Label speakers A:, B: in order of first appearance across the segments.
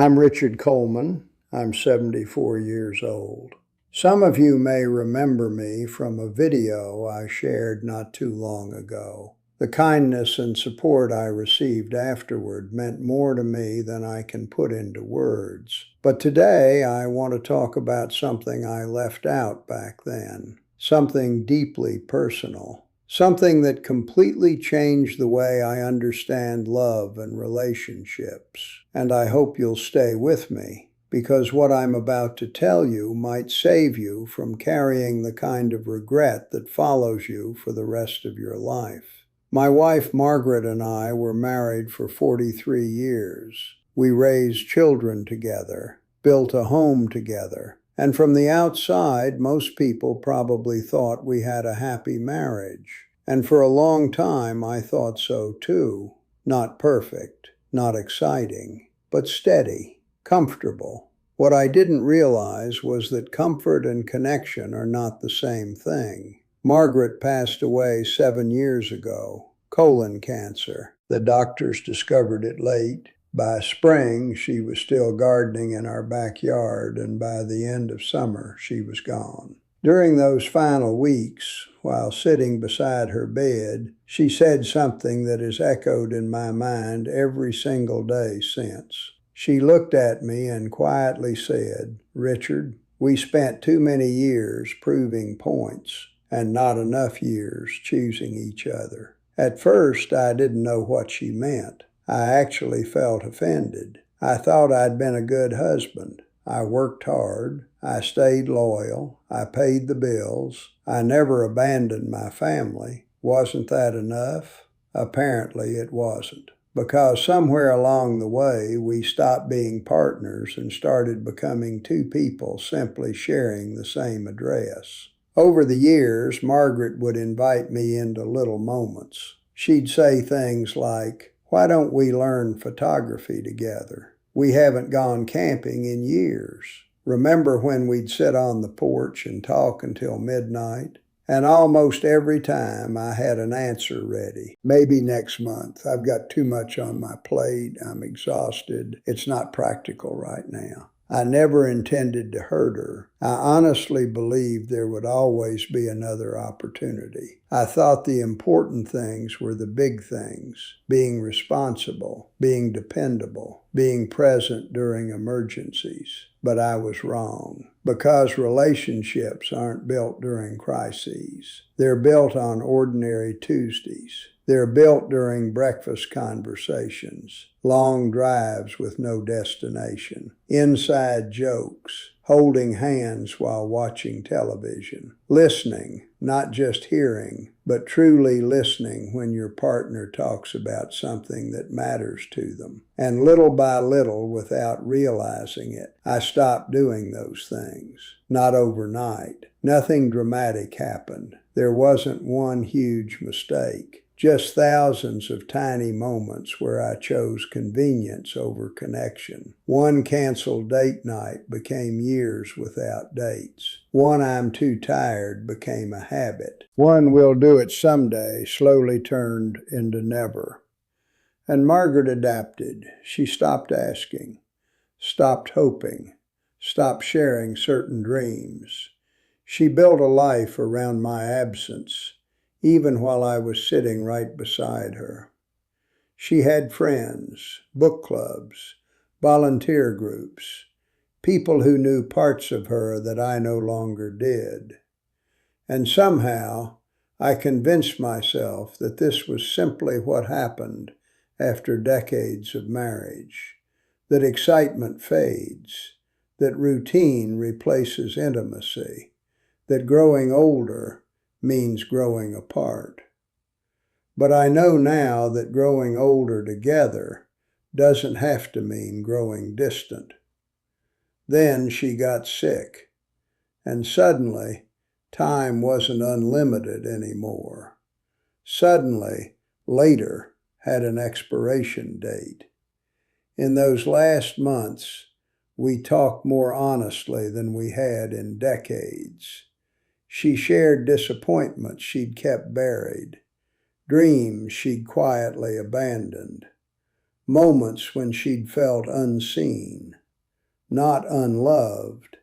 A: I'm Richard Coleman. I'm 74 years old. Some of you may remember me from a video I shared not too long ago. The kindness and support I received afterward meant more to me than I can put into words. But today I want to talk about something I left out back then, something deeply personal. Something that completely changed the way I understand love and relationships. And I hope you'll stay with me, because what I'm about to tell you might save you from carrying the kind of regret that follows you for the rest of your life. My wife Margaret and I were married for 43 years. We raised children together, built a home together. And from the outside, most people probably thought we had a happy marriage. And for a long time, I thought so too. Not perfect, not exciting, but steady, comfortable. What I didn't realize was that comfort and connection are not the same thing. Margaret passed away 7 years ago, colon cancer. The doctors discovered it late. By spring, she was still gardening in our backyard, and by the end of summer, she was gone. During those final weeks, while sitting beside her bed, she said something that has echoed in my mind every single day since. She looked at me and quietly said, "Richard, we spent too many years proving points and not enough years choosing each other." At first, I didn't know what she meant. I actually felt offended. I thought I'd been a good husband. I worked hard. I stayed loyal. I paid the bills. I never abandoned my family. Wasn't that enough? Apparently it wasn't. Because somewhere along the way, we stopped being partners and started becoming two people simply sharing the same address. Over the years, Margaret would invite me into little moments. She'd say things like, "Why don't we learn photography together? We haven't gone camping in years. Remember when we'd sit on the porch and talk until midnight?" And almost every time I had an answer ready. "Maybe next month. I've got too much on my plate. I'm exhausted. It's not practical right now." I never intended to hurt her. I honestly believed there would always be another opportunity. I thought the important things were the big things: being responsible, being dependable, being present during emergencies. But I was wrong, because relationships aren't built during crises. They're built on ordinary Tuesdays. They're built during breakfast conversations, long drives with no destination, inside jokes, holding hands while watching television, listening, not just hearing, but truly listening when your partner talks about something that matters to them. And little by little, without realizing it, I stopped doing those things. Not overnight. Nothing dramatic happened. There wasn't one huge mistake. Just thousands of tiny moments where I chose convenience over connection. One canceled date night became years without dates. One "I'm too tired" became a habit. One "we'll do it someday" slowly turned into never. And Margaret adapted. She stopped asking, stopped hoping, stopped sharing certain dreams. She built a life around my absence, even while I was sitting right beside her. She had friends, book clubs, volunteer groups, people who knew parts of her that I no longer did. And somehow, I convinced myself that this was simply what happened after decades of marriage, that excitement fades, that routine replaces intimacy, that growing older means growing apart. But I know now that growing older together doesn't have to mean growing distant. Then she got sick, and suddenly time wasn't unlimited anymore. Suddenly, later had an expiration date. In those last months, we talked more honestly than we had in decades. She shared disappointments she'd kept buried, dreams she'd quietly abandoned, moments when she'd felt unseen. not unloved,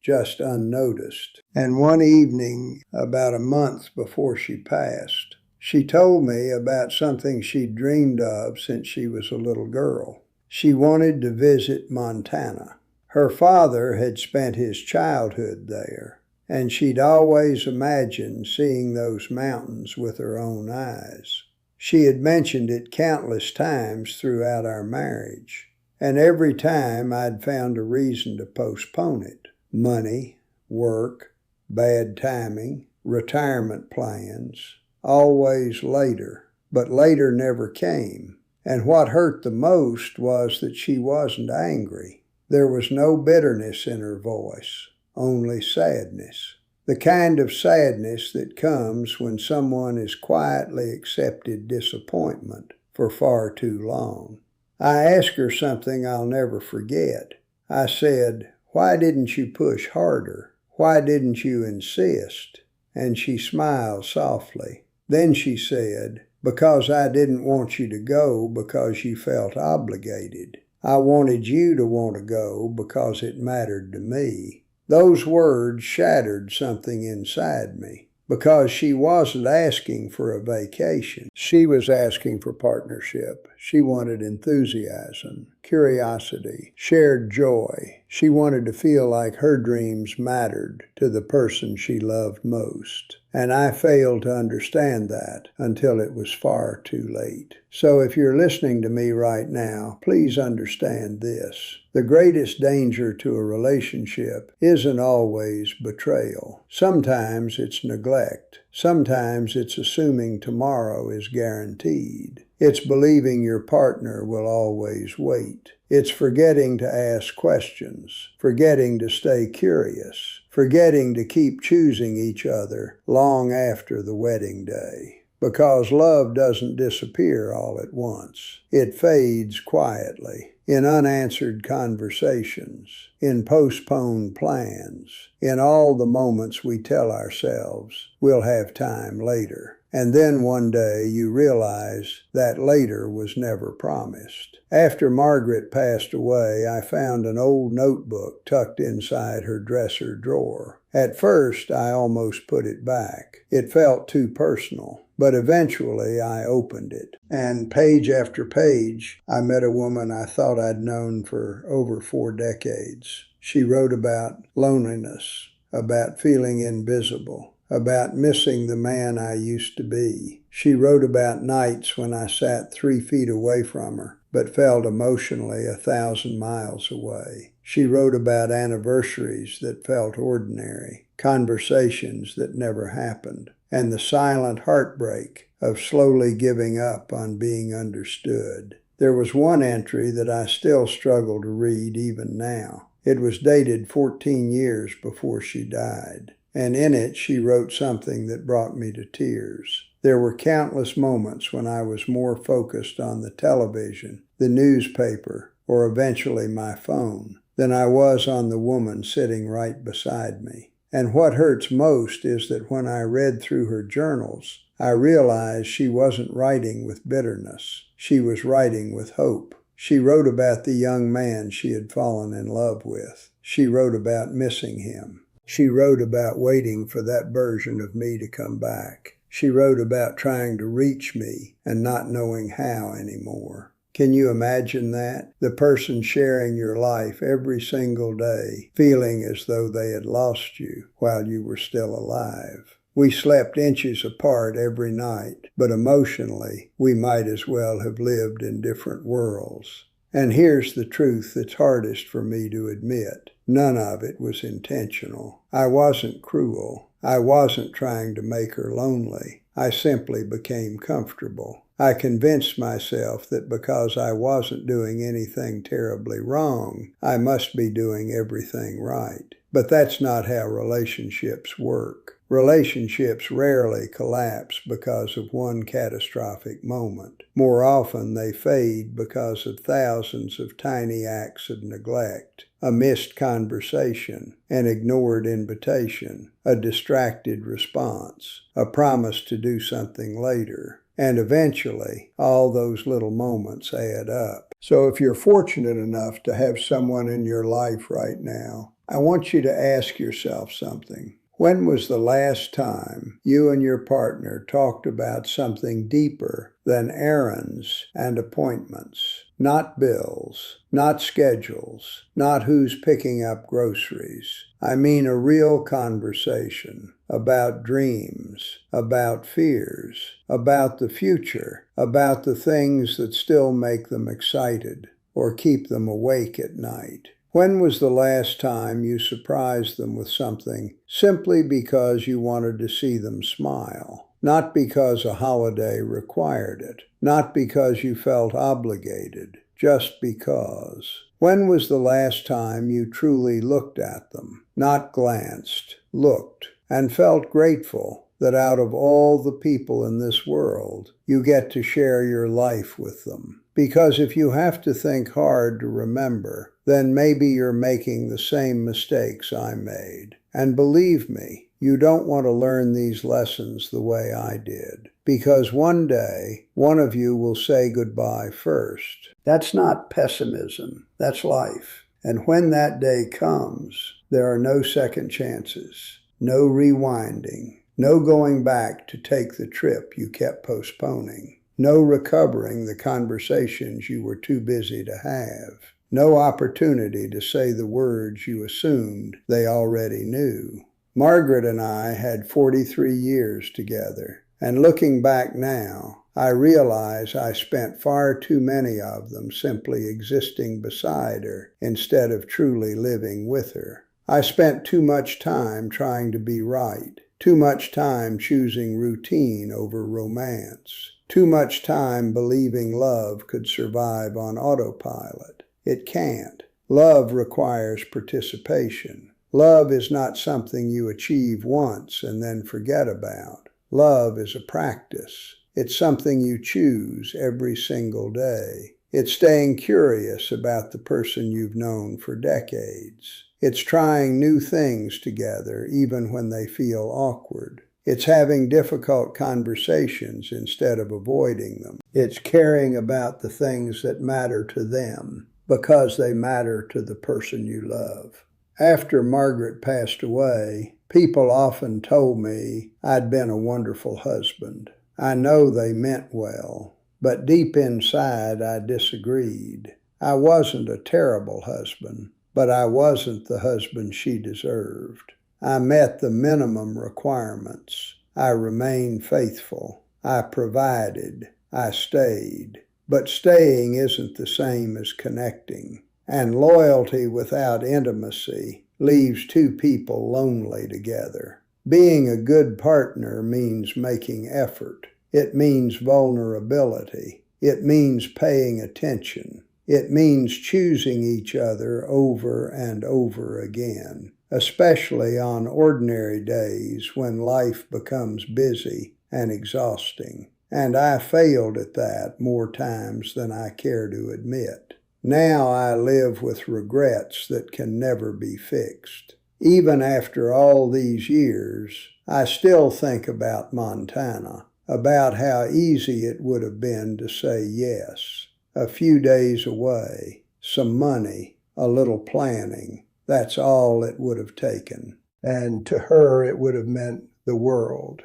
A: just unnoticed. And one evening, about a month before she passed, she told me about something she'd dreamed of since she was a little girl. She wanted to visit Montana. Her father had spent his childhood there, and she'd always imagined seeing those mountains with her own eyes. She had mentioned it countless times throughout our marriage, and every time I'd found a reason to postpone it. Money, work, bad timing, retirement plans, always later. But later never came. And what hurt the most was that she wasn't angry. There was no bitterness in her voice, only sadness. The kind of sadness that comes when someone has quietly accepted disappointment for far too long. I asked her something I'll never forget. I said, "Why didn't you push harder? Why didn't you insist?" And she smiled softly. Then she said, "Because I didn't want you to go because you felt obligated. I wanted you to want to go because it mattered to me." Those words shattered something inside me, because she wasn't asking for a vacation. She was asking for partnership. She wanted enthusiasm, curiosity, shared joy. She wanted to feel like her dreams mattered to the person she loved most. And I failed to understand that until it was far too late. So if you're listening to me right now, please understand this. The greatest danger to a relationship isn't always betrayal. Sometimes it's neglect. Sometimes it's assuming tomorrow is guaranteed. It's believing your partner will always wait. It's forgetting to ask questions, forgetting to stay curious, forgetting to keep choosing each other long after the wedding day. Because love doesn't disappear all at once. It fades quietly, in unanswered conversations, in postponed plans, in all the moments we tell ourselves we'll have time later. And then one day you realize that later was never promised. After Margaret passed away, I found an old notebook tucked inside her dresser drawer. At first, I almost put it back. It felt too personal. But eventually I opened it, and page after page, I met a woman I thought I'd known for over 4 decades. She wrote about loneliness, about feeling invisible, about missing the man I used to be. She wrote about nights when I sat 3 feet away from her, but felt emotionally 1,000 miles away. She wrote about anniversaries that felt ordinary, conversations that never happened, and the silent heartbreak of slowly giving up on being understood. There was one entry that I still struggle to read even now. It was dated 14 years before she died, and in it she wrote something that brought me to tears. There were countless moments when I was more focused on the television, the newspaper, or eventually my phone, than I was on the woman sitting right beside me. And what hurts most is that when I read through her journals, I realized she wasn't writing with bitterness. She was writing with hope. She wrote about the young man she had fallen in love with. She wrote about missing him. She wrote about waiting for that version of me to come back. She wrote about trying to reach me and not knowing how anymore. Can you imagine that? The person sharing your life every single day, feeling as though they had lost you while you were still alive. We slept inches apart every night, but emotionally, we might as well have lived in different worlds. And here's the truth that's hardest for me to admit. None of it was intentional. I wasn't cruel. I wasn't trying to make her lonely. I simply became comfortable. I convinced myself that because I wasn't doing anything terribly wrong, I must be doing everything right. But that's not how relationships work. Relationships rarely collapse because of one catastrophic moment. More often they fade because of thousands of tiny acts of neglect, a missed conversation, an ignored invitation, a distracted response, a promise to do something later. And eventually, all those little moments add up. So if you're fortunate enough to have someone in your life right now, I want you to ask yourself something. When was the last time you and your partner talked about something deeper than errands and appointments? Not bills, not schedules, not who's picking up groceries. I mean a real conversation about dreams, about fears, about the future, about the things that still make them excited or keep them awake at night. When was the last time you surprised them with something simply because you wanted to see them smile? Not because a holiday required it, not because you felt obligated, just because. When was the last time you truly looked at them, not glanced, looked, and felt grateful that out of all the people in this world, you get to share your life with them? Because if you have to think hard to remember, then maybe you're making the same mistakes I made. And believe me, you don't want to learn these lessons the way I did. Because one day, one of you will say goodbye first. That's not pessimism. That's life. And when that day comes, there are no second chances, no rewinding, no going back to take the trip you kept postponing, no recovering the conversations you were too busy to have, no opportunity to say the words you assumed they already knew. Margaret and I had 43 years together, and looking back now, I realize I spent far too many of them simply existing beside her instead of truly living with her. I spent too much time trying to be right, too much time choosing routine over romance, too much time believing love could survive on autopilot. It can't. Love requires participation. Love is not something you achieve once and then forget about. Love is a practice. It's something you choose every single day. It's staying curious about the person you've known for decades. It's trying new things together even when they feel awkward. It's having difficult conversations instead of avoiding them. It's caring about the things that matter to them because they matter to the person you love. After Margaret passed away, people often told me I'd been a wonderful husband. I know they meant well, but deep inside I disagreed. I wasn't a terrible husband, but I wasn't the husband she deserved. I met the minimum requirements. I remained faithful. I provided. I stayed. But staying isn't the same as connecting. And loyalty without intimacy leaves two people lonely together. Being a good partner means making effort. It means vulnerability. It means paying attention. It means choosing each other over and over again, especially on ordinary days when life becomes busy and exhausting. And I failed at that more times than I care to admit. Now I live with regrets that can never be fixed. Even after all these years, I still think about Montana, about how easy it would have been to say yes. A few days away, some money, a little planning. That's all it would have taken. And to her, it would have meant the world.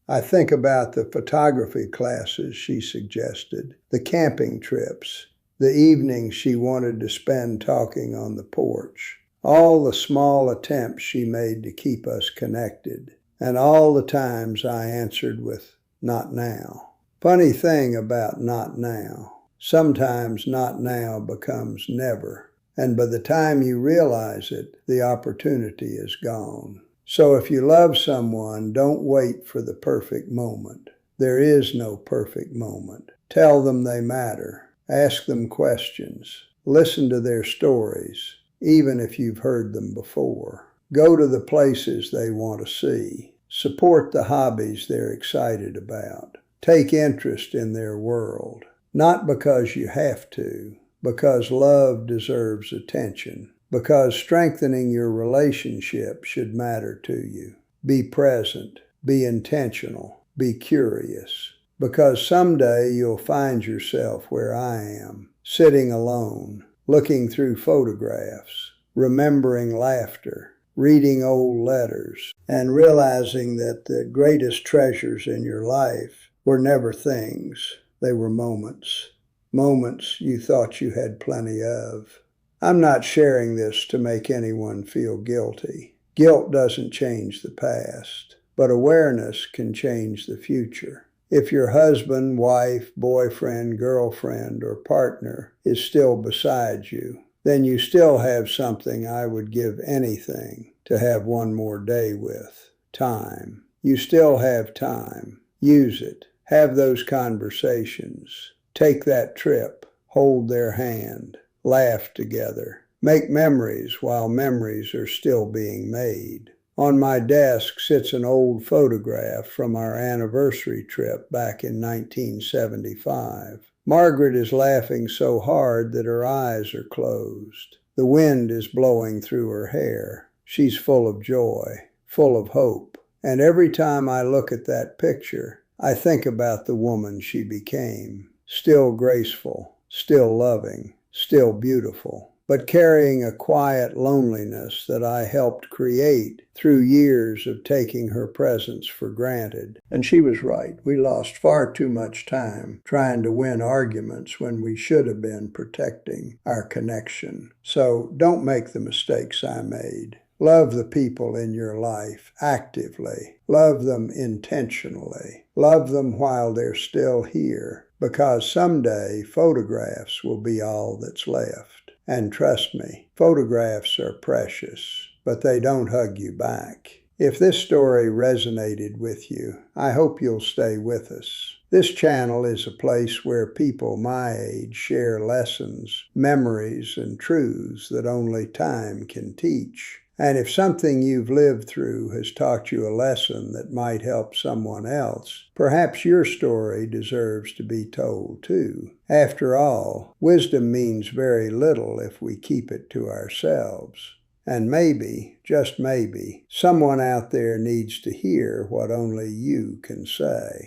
A: I think about the photography classes she suggested, the camping trips, the evenings she wanted to spend talking on the porch, all the small attempts she made to keep us connected, and all the times I answered with, "Not now." Funny thing about not now. Sometimes not now becomes never, and by the time you realize it, the opportunity is gone. So if you love someone, don't wait for the perfect moment. There is no perfect moment. Tell them they matter. Ask them questions. Listen to their stories, even if you've heard them before. Go to the places they want to see. Support the hobbies they're excited about. Take interest in their world. Not because you have to, because love deserves attention, because strengthening your relationship should matter to you. Be present, be intentional, be curious. because someday you'll find yourself where I am, sitting alone, looking through photographs, remembering laughter, reading old letters, and realizing that the greatest treasures in your life were never things, they were moments. Moments you thought you had plenty of. I'm not sharing this to make anyone feel guilty. Guilt doesn't change the past, but awareness can change the future. If your husband, wife, boyfriend, girlfriend, or partner is still beside you, then you still have something I would give anything to have one more day with. Time. You still have time. Use it. Have those conversations. Take that trip. Hold their hand. Laugh together. Make memories while memories are still being made. On my desk sits an old photograph from our anniversary trip back in 1975. Margaret is laughing so hard that her eyes are closed. The wind is blowing through her hair. She's full of joy, full of hope. And every time I look at that picture, I think about the woman she became. Still graceful, still loving, still beautiful, but carrying a quiet loneliness that I helped create through years of taking her presence for granted. And she was right. We lost far too much time trying to win arguments when we should have been protecting our connection. So don't make the mistakes I made. Love the people in your life actively. Love them intentionally. Love them while they're still here, because someday photographs will be all that's left. And trust me, photographs are precious, but they don't hug you back. If this story resonated with you, I hope you'll stay with us. This channel is a place where people my age share lessons, memories, and truths that only time can teach. And if something you've lived through has taught you a lesson that might help someone else, perhaps your story deserves to be told too. After all, wisdom means very little if we keep it to ourselves. And maybe, just maybe, someone out there needs to hear what only you can say.